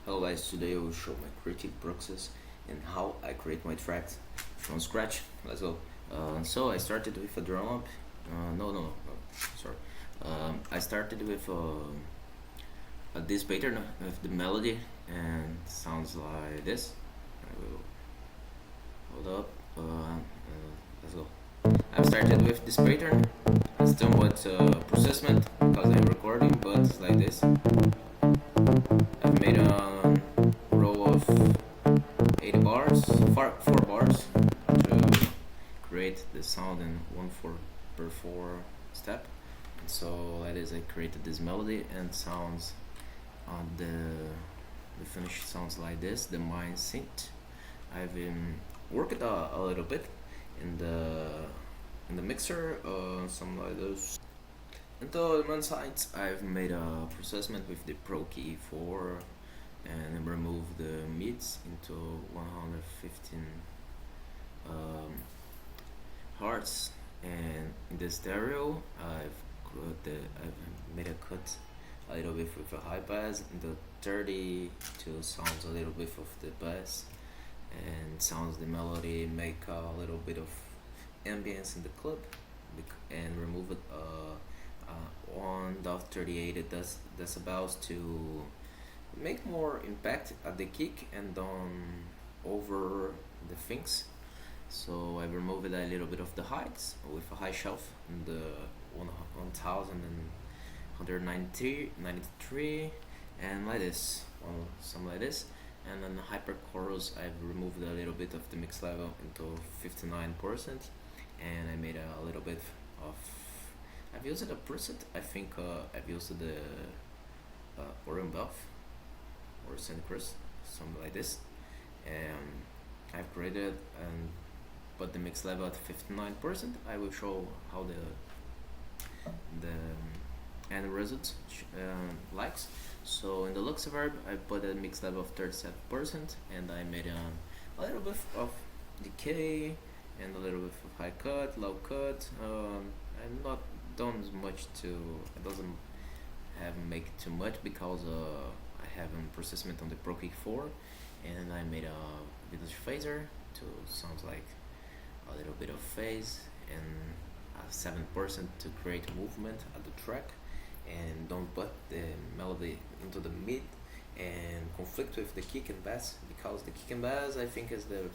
Hello guys, today I will show my creative process and how I create my tracks from scratch. Let's go. So I started with a drum up. No, sorry. I started with this pattern with the melody and sounds like this. I will hold up. Let's go. I started with this pattern. It's somewhat processment because I'm recording, but it's like this. I've made a row of 80 bars, 4 bars to create the sound in 1/4 step. And so that is, I created this melody and sounds on the finish sounds like this. The mine synth. I've worked a little bit in the mixer, some like those. And on one side, I've made a processment with the Pro Key 4 and remove the mids into 115 hertz. And in the stereo, I've made a cut a little bit with a high bass. In the 30 to sounds a little bit of the bass and sounds the melody, make a little bit of ambience in the club and remove it 1.38 decibels to make more impact at the kick and over the things. So I removed a little bit of the heights with a high shelf in the 1193 and like this, some like this. And then the hyper chorus, I've removed a little bit of the mix level into 59%, and I made a little bit of. I've used a preset. I think I've used the Orion Buff or Sand Crest, something like this, and I've created and put the mix level at 59%. I will show how the end result likes. So in the Lux Verb, I put a mix level of 37%, and I made a little bit of decay and a little bit of high cut, low cut. I'm not done much to. It doesn't have make too much because I have a processment on the Pro Kick 4, and I made a vintage phaser to sounds like a little bit of phase and 7% to create movement at the track, and don't put the melody into the mid and conflict with the kick and bass, because the kick and bass, I think, is the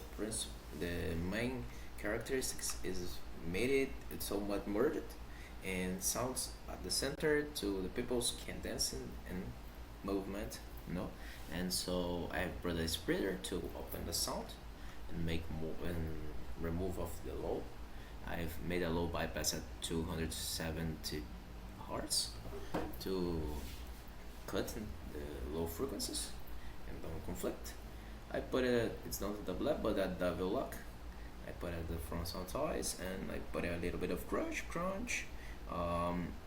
main characteristics is made it's somewhat merged and sounds at the center to the people's can dancing and movement, and so I brought a spreader to open the sound and make more and remove of the low. I've made a low bypass at 270 hertz to cut the low frequencies and don't conflict. I put it's not a double up, but a double lock. I put the front sound toys, and I put a little bit of crunch,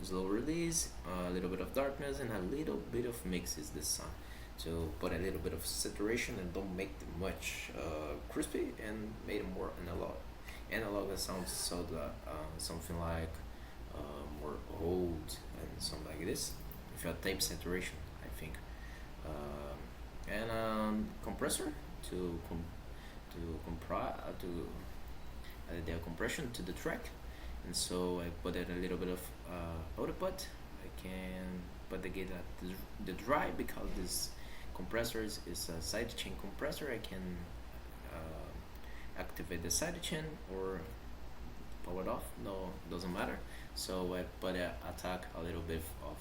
slow release, a little bit of darkness, and a little bit of mixes this sound. So put a little bit of saturation and don't make it much crispy, and made it more analog. Analog sounds so that something like more old and something like this. If you have tape saturation, I think, and compressor to compress to the compression to the track. And so I put a little bit of output. I can put the gate at the dry, because this compressor is a sidechain compressor. I can activate the sidechain or power it off, no, doesn't matter. So I put attack a little bit of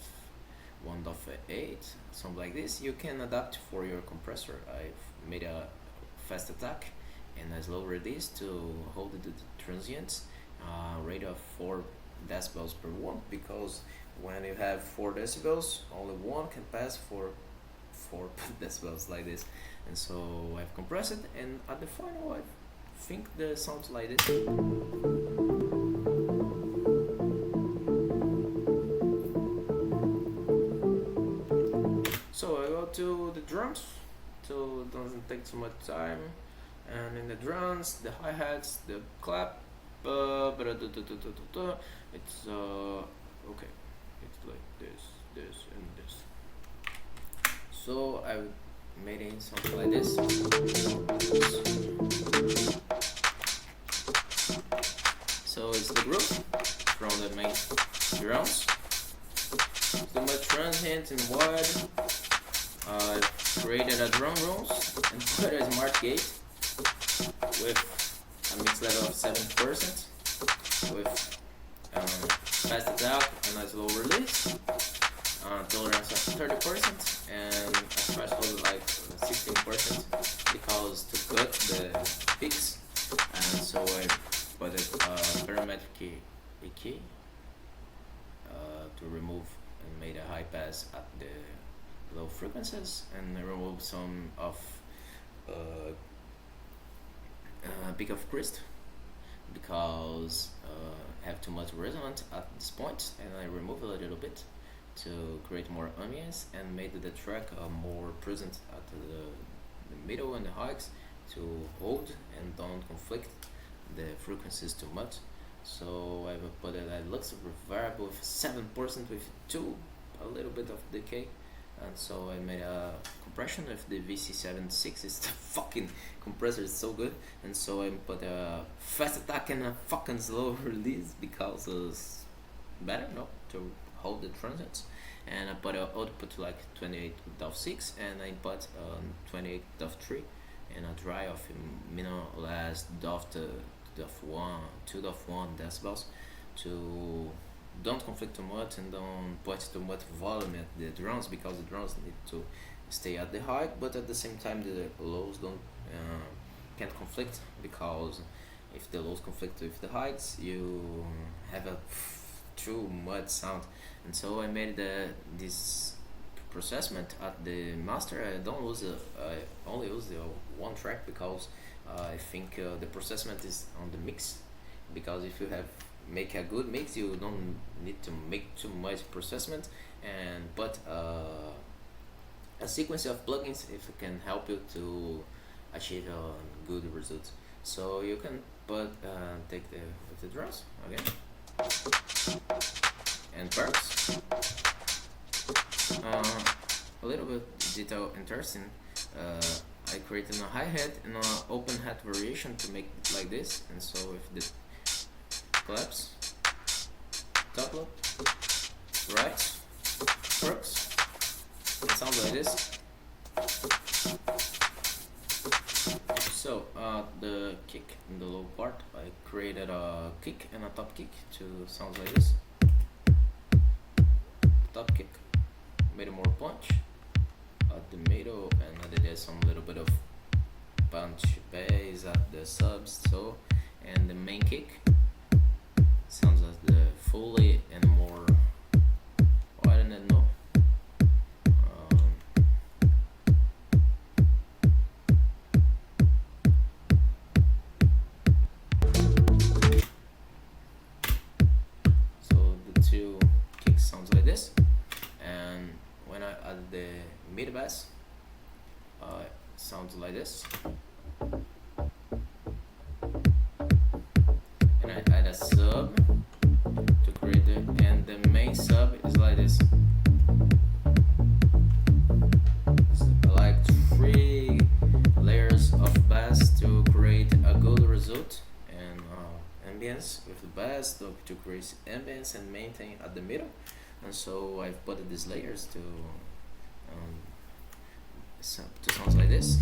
1.8, something like this. You can adapt for your compressor. I've made a fast attack and a slow release to hold the transients rate of 4 decibels per 1, because when you have 4 decibels, only one can pass for 4 decibels like this. And so I've compressed it, and at the final I think the sounds like this. So I go to the drums, so it doesn't take too much time. And in the drums, the hi-hats, the clap, it's okay, it's like this, and this. So I made it something like this. So it's the group from the main drums. So my transient and wide. I created a drum rolls and put a smart gate with a mix level of 7% with fast attack and a slow release, tolerance of 30% and a threshold like 16% because to cut the peaks, and so I put a parametric key to remove and made a high pass at the low frequencies and remove some of peak of crest because I have too much resonance at this point, and I remove it a little bit to create more ambience and made the track more present at the middle and the highs to hold and don't conflict the frequencies too much. So I have put a lux variable with 7% with a little bit of decay, and so I made a compression with the VC76. It's the fucking compressor is so good, and so I put a fast attack and a fucking slow release because it's better, no, to hold the transients. And I put an output like 28.6 and I put 28.3 and a dry of minimum last dot 2.1 decibels to don't conflict too much and don't put too much volume at the drums because the drums need to stay at the high, but at the same time the lows don't can't conflict, because if the lows conflict with the highs you have a too much sound. And so I made this processment at the master. I don't use I only use the one track because I think the processment is on the mix, because if you have make a good mix you don't need to make too much processment, and but a sequence of plugins if it can help you to achieve a good result. So you can take the drums again and percs. A little bit detail interesting. I created a hi-hat and an open hat variation to make it like this, and so if the claps, top loop, right, percs, it sounds like this. So the kick in the low part, I created a kick and a top kick to sound like this. Top kick, made it more punch at the middle, and I did some little bit of punch bass at the subs. So, and the main kick sounds like the fully and more. Oh, I don't know. So the two kicks sounds like this, and when I add the mid bass, sounds like this. And I add a sub to create it, and the main sub is like this. It's like 3 layers of bass to create a good result, and ambience with the bass to create ambience and maintain at the middle. And so I've put these layers to sounds like this.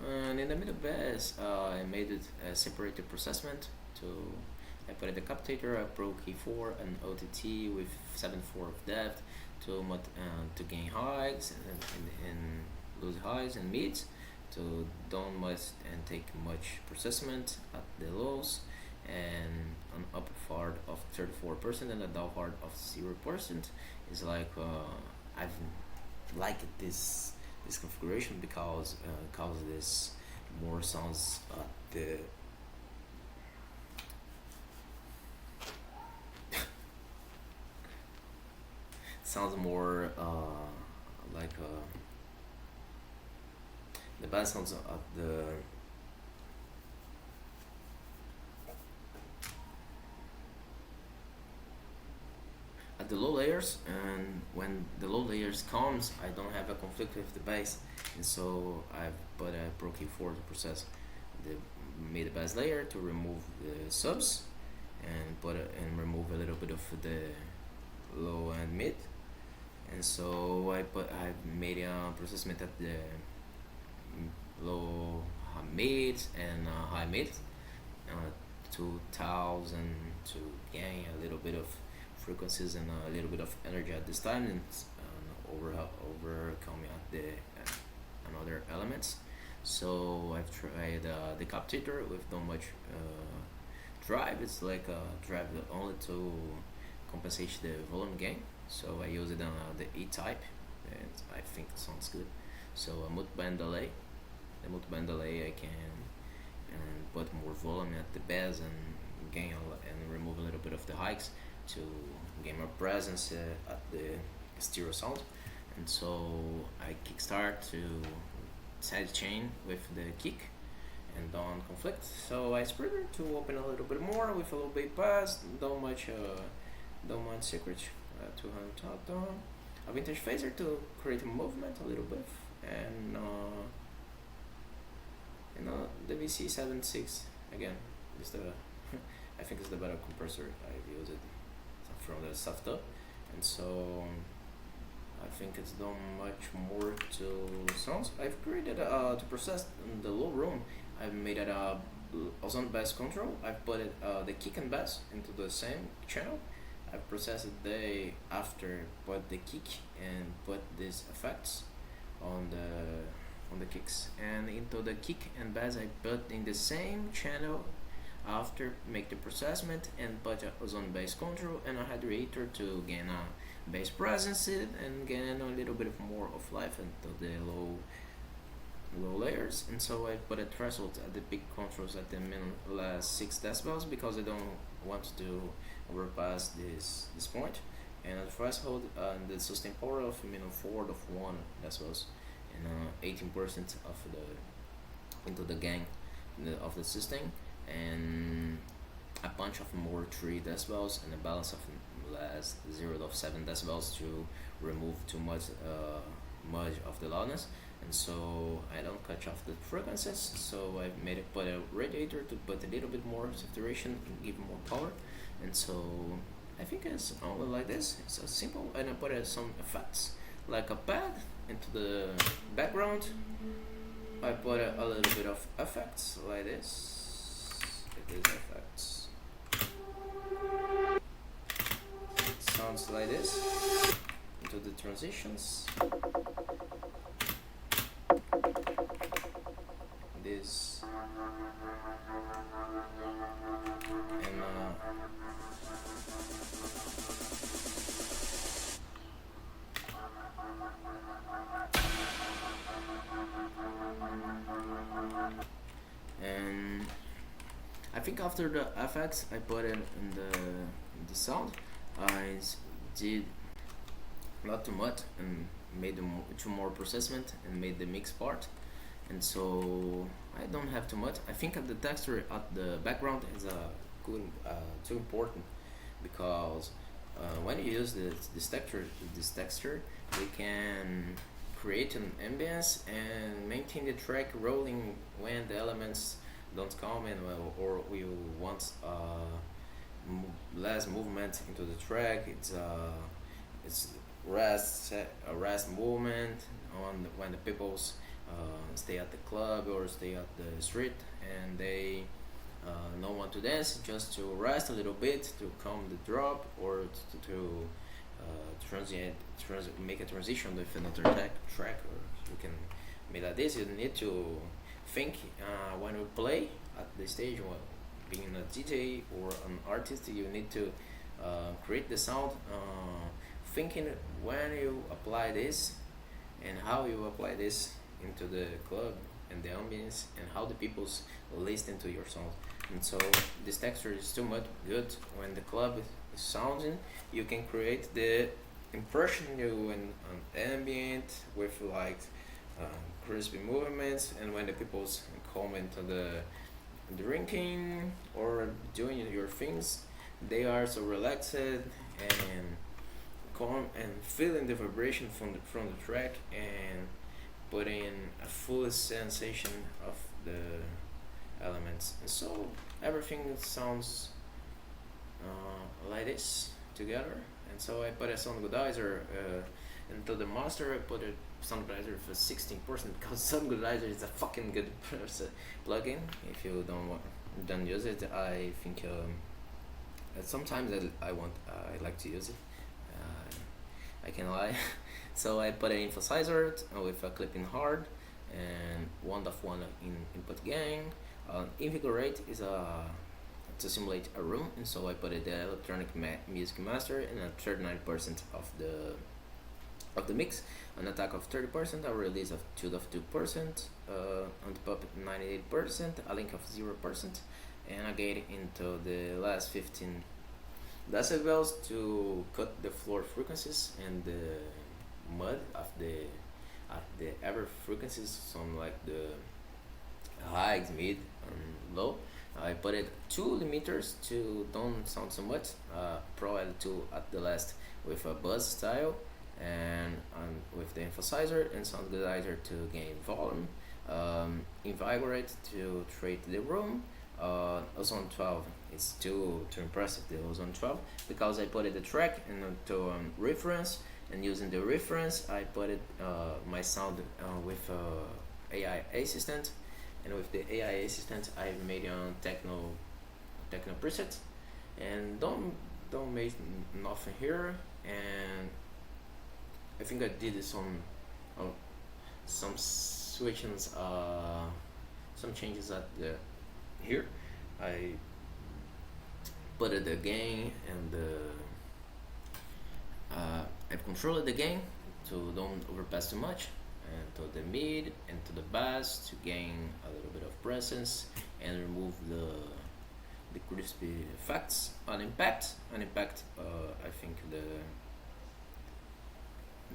And in the middle bass, I made it a separated processment. I put in the captator, a Pro Key4 and OTT with 7.4 of depth to gain highs and lose highs and mids, to don't much and take much processment at the lows, and an upper hard of 34% and a down hard of 0%. Is like I've liked this configuration because this more sounds the sounds more like the bass sounds at have the low layers, and when the low layers comes, I don't have a conflict with the bass, and so I've put a Pro Key4 to process the mid bass layer to remove the subs and and remove a little bit of the low and mid, and so I've made a processment at the low mid and high mid, 2000 to gain a little bit of frequencies and a little bit of energy at this time, and overcoming at the another elements. So I've tried the captator with not much drive. It's like a drive only to compensate the volume gain. So I use it on the E-type, and I think it sounds good. So a multiband delay. The multiband delay I can put more volume at the bass and gain and remove a little bit of the hikes to gain more presence at the stereo sound. And so I kickstart to side chain with the kick and don't conflict. So I spread it to open a little bit more with a little bit pass, don't much secret, 200 top down, a vintage phaser to create a movement a little bit, and the VC76 again is the I think it's the better compressor. I've used it from the software, and so I think it's done much more to sounds. I've created to process in the low room. I've made it a ozone bass control. I've put it the kick and bass into the same channel. I've processed it day after put the kick and put these effects on the kicks, and into the kick and bass I put in the same channel after make the processment and put a ozone bass control and a hydrator to gain a bass presence and gain a little bit of more of life into the low layers. And so I put a threshold at the big controls at the last 6 decibels because I don't want to overpass this point, and a threshold and the sustain power of 4 of 1 decibels and 18% of the into the gain of the sustain, and a bunch of more 3 decibels and a balance of less 0.7 decibels to remove too much of the loudness. And so I don't cut off the frequencies, so I made it put a radiator to put a little bit more saturation and give more power. And so I think it's only like this. It's simple, and I put some effects like a pad into the background. I put a little bit of effects like this. It is effects. It sounds like this into the transitions. This and I think after the effects I put in the sound, I did not too much and made two more processment and made the mix part. And so I don't have too much. I think the texture at the background is too important, because when you use this texture, we can create an ambience and maintain the track rolling when the elements don't come in, or we want less movement into the track. It's rest movement on when the people's stay at the club or stay at the street, and they don't want to dance, just to rest a little bit to calm the drop, or to make a transition with another track, or you can make like this. You need to think when you play at the stage, or being a DJ or an artist, you need to create the sound, thinking when you apply this and how you apply this into the club and the ambience, and how the people's listen to your sound. And so this texture is too much good when the club is sounding. You can create the impression you in an ambient with like crispy movements, and when the people's come into the drinking or doing your things, they are so relaxed and calm and feeling the vibration from the track and putting a full sensation of the elements. And so everything sounds like this together. And so I put a sound godizer into the master. I put a sound godizer for 16% because sound godizer is a fucking good plugin. If you don't use it, I think sometimes I like to use it. I can lie. So I put an emphasizer with a clipping hard and 1.1 in input gain. Invigorate is to simulate a room, and so I put the electronic music master and a 39% of the mix, an attack of 30%, a release of 2.2%, on the pop 98%, a link of 0%, and a gate into the last 15 decibels to cut the floor frequencies and the mud of the ever frequencies, some like the highs, mid, and low. I put it 2 limiters to don't sound so much, Pro L2 at the last with a buzz style, and with the emphasizer and sound godizer to gain volume, invigorate to treat the room. Ozone 12 is too impressive, the Ozone 12, because I put it the track into reference, and using the reference I put it my sound with AI assistant, and with the AI assistant I made a techno preset, and don't make nothing here, and I think I did some switches, some changes at the here. I put it the gain and I've controlled the gain to don't overpass too much, and to the mid and to the bass to gain a little bit of presence and remove the crispy effects. On impact, I think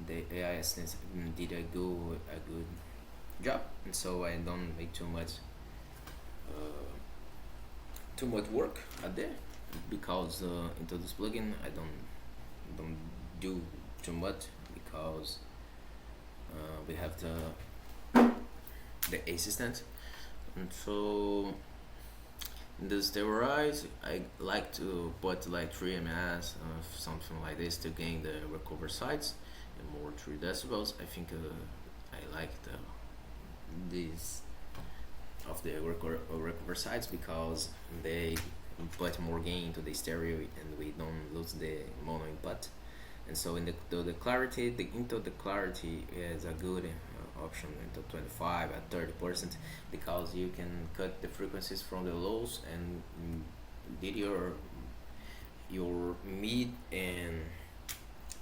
the AI assistant did a good job, and so I don't make too much work at there, because into this plugin I don't do too much, because we have the assistant. And so in the sterilize I like to put like 3 ms, something like this, to gain the recover sides and more 3 decibels. I think I like these of the recover sides, because they put more gain to the stereo and we don't lose the mono input. And so in the clarity, into the clarity is a good option into 25 at 30%, because you can cut the frequencies from the lows and did your mid and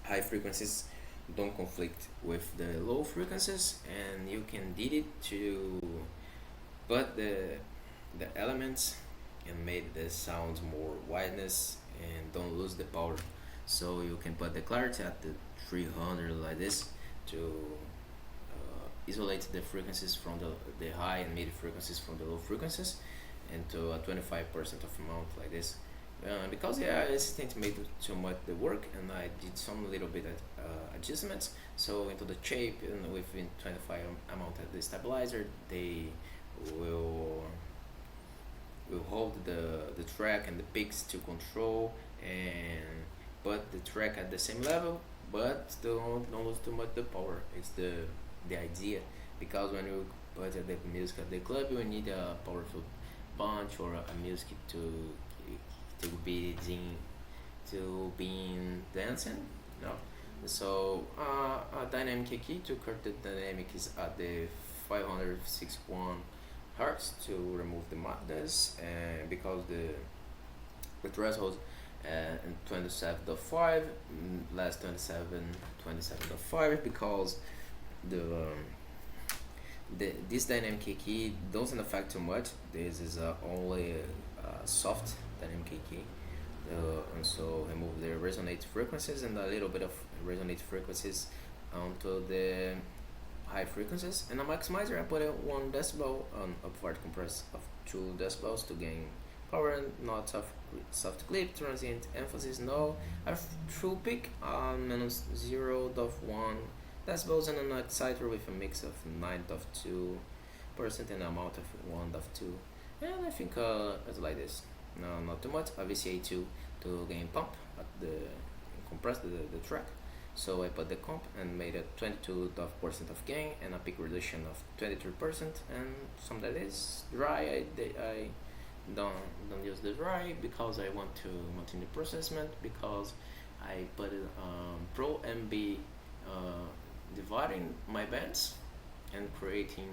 high frequencies don't conflict with the low frequencies, and you can did it to put the elements and make the sounds more wideness and don't lose the power. So you can put the clarity at the 300 like this to isolate the frequencies from the high and mid frequencies from the low frequencies, and to a 25% of amount like this, because yeah, I assistant made too much the work, and I did some little bit of adjustments. So into the shape and within 25 amount of the stabilizer, they will hold the track and the peaks to control and put the track at the same level, but don't lose too much the power. It's the idea, because when you put the music at the club, you need a powerful punch or a music to be dancing. No, so a dynamic key to cut the dynamic is at the 561 hertz to remove the madness, because the threshold and 27.5 last 27.5, because this dynamic key doesn't affect too much. This is only a soft dynamic key, and so remove the resonate frequencies and a little bit of resonate frequencies onto the high frequencies. And a maximizer, I put a 1 decibel on upward compress of 2 decibels to gain power and not soft clip, transient emphasis no, a true peak on -0.1 decibels, and an exciter with a mix of 9.2% and amount of 1.2. And I think it's like this. No, not too much. A VCA2 to gain pump at the compress the track. So I put the comp and made a 22% of gain and a peak reduction of 23%. And some that is dry. I don't use the dry because I want to maintain the processment, because I put it Pro MB dividing my bands and creating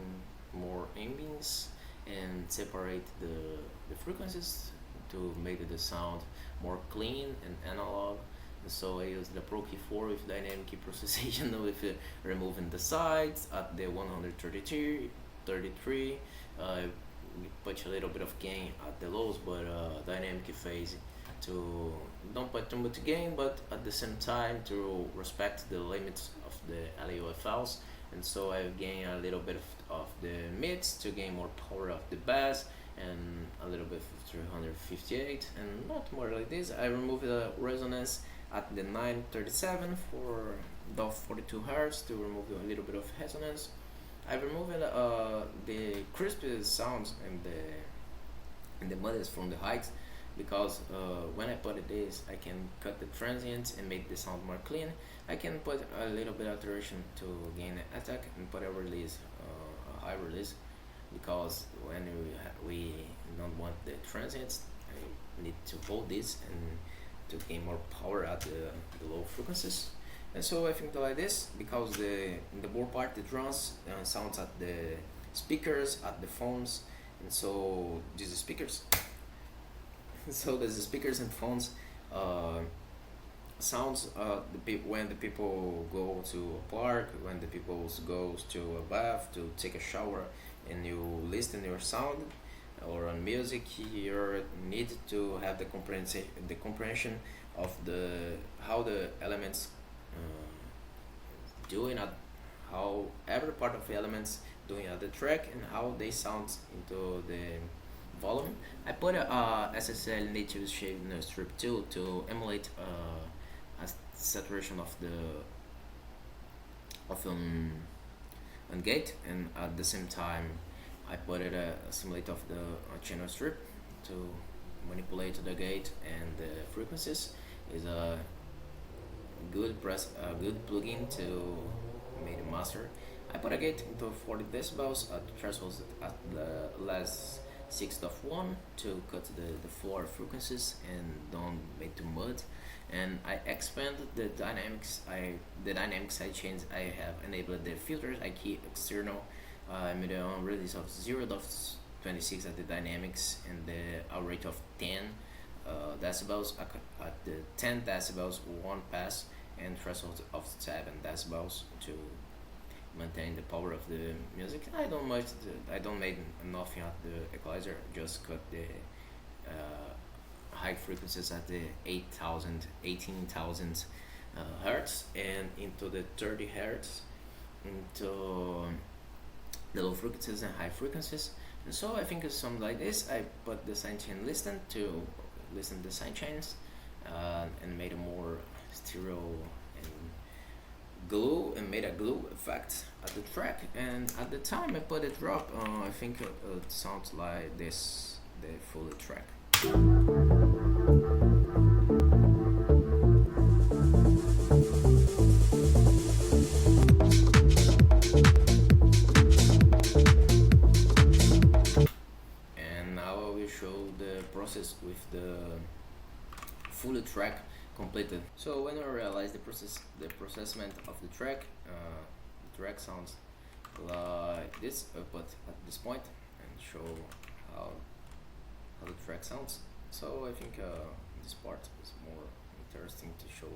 more ambience and separate the frequencies to make the sound more clean and analog. So I use the Pro Key 4 with dynamic key processing with removing the sides at the 133. Put a little bit of gain at the lows, but dynamic phase to don't put too much gain, but at the same time to respect the limits of the LAOFLs. And so I gain a little bit of the mids to gain more power of the bass, and a little bit of 358, and not more like this. I remove the resonance at the 937 for the 42 Hz to remove a little bit of resonance. I removed the crispy sounds and the muddies from the heights, because when I put this, I can cut the transients and make the sound more clean. I can put a little bit of alteration to gain an attack and put a release, a high release, because when we don't want the transients, I need to hold this and to gain more power at the low frequencies. And so I think like this, because in the board part the drums sounds at the speakers, at the phones, and so these speakers. So there's the speakers and phones sounds when the people go to a park, when the people goes to a bath to take a shower, and you listen your sound or on music, you need to have the comprehension of how the elements doing at how every part of the elements doing at the track and how they sound into the volume. I put a SSL native shape strip tool to emulate a saturation of on gate, and at the same time I put it a simulate of the channel strip to manipulate the gate and the frequencies. Is a good plugin to make a master. I put a gate into 40 decibels at thresholds at the last 6.1 to cut the floor frequencies and don't make too much. And I expand the dynamics. The dynamic side chains, I have enabled the filters. I keep external. I made a release of 0.26 at the dynamics and the rate of 10 decibels at the 10 decibels one pass, and threshold of 7 decibels to maintain the power of the music. I don't make nothing at the equalizer, just cut the high frequencies at the 18,000 hertz and into the 30 hertz into the low frequencies and high frequencies. And so I think it's something like this. I put the sidechain listen to listen the sidechains and made a more stereo and glue, and made a glue effect at the track. And at the time I put a drop, I think it sounds like this, the full track. And now I will show the process with the full track completed. So when I realize the processment of the track sounds like this, but at this point, and show how the track sounds. So I think this part is more interesting to show.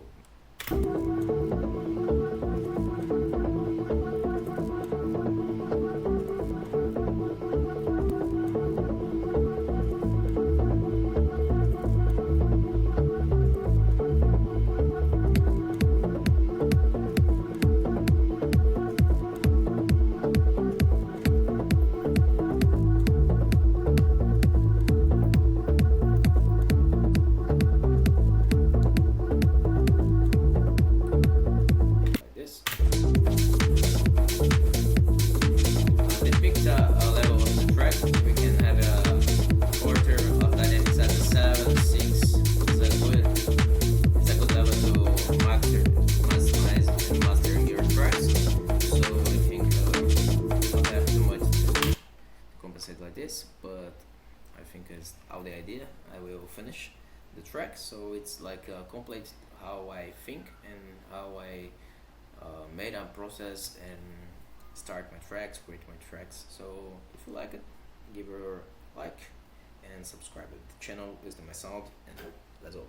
like this, but I think it's out the idea. I will finish the track, so it's like complete how I think and how I made a process and start my tracks, create my tracks. So if you like it, give her a like and subscribe to the channel, Wisdom My Sound, and that's all.